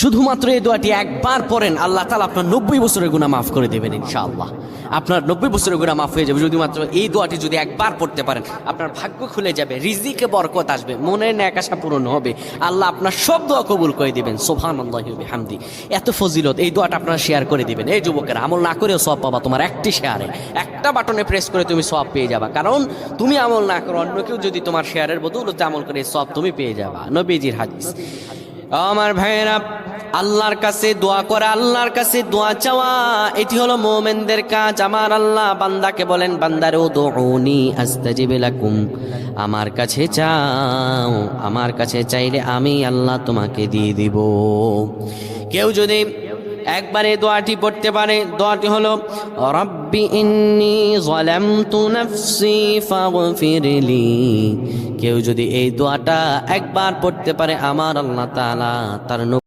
শুধুমাত্র এই দোয়াটি একবার পড়েন, আল্লাহ তাআলা আপনার 90 বছরের গুনাহ মাফ করে দেবেন ইনশাআল্লাহ। আপনার 90 বছরের গুনাহ মাফ হয়ে যাবে শুধুমাত্র এই দোয়াটি যদি একবার পড়তে পারেন। আপনার ভাগ্য খুলে যাবে, রিজিকে বরকত আসবে, মনের ন্যাক আশা পূরণ হবে, আল্লাহ আপনার সব দোয়া কবুল করে দিবেন। সুবহানাল্লাহি ওয়া বিহামদি। এত ফজিলত, এই দোয়াটা আপনারা শেয়ার করে দিবেন। এই যুবকেরা, আমল না করেও সওয়াব পাবা। তোমার একটি শেয়ারে, একটা বাটনে প্রেস করে তুমি সওয়াব পেয়ে যাবা। কারণ তুমি আমল না করো, অন্য কেউ যদি তোমার শেয়ারের বদৌলতে আমল করে, সওয়াব তুমি পেয়ে যাবা। নবীজির হাদিস। আমার ভাইয়েরা, আল্লাহর কাছে দোয়া করা, আল্লাহর কাছে দোয়া চাওয়া, এটি হলো মুমিনদের কাজ। আমার আল্লাহ বান্দাকে বলেন, বান্দারে উদউনি আস্তাজিব লাকুম, আমার কাছে চাও, আমার কাছে চাইলে আমি আল্লাহ তোমাকে দিয়ে দিব। কেউ যদি একবারে দোয়াটি পড়তে পারে, দোয়াটি হলো রব্বি ইন্নী যালামতু নাফসি ফাগফিরলি। কেউ যদি এই দোয়াটা একবার পড়তে পারে, আমার আল্লাহ তাআলা তার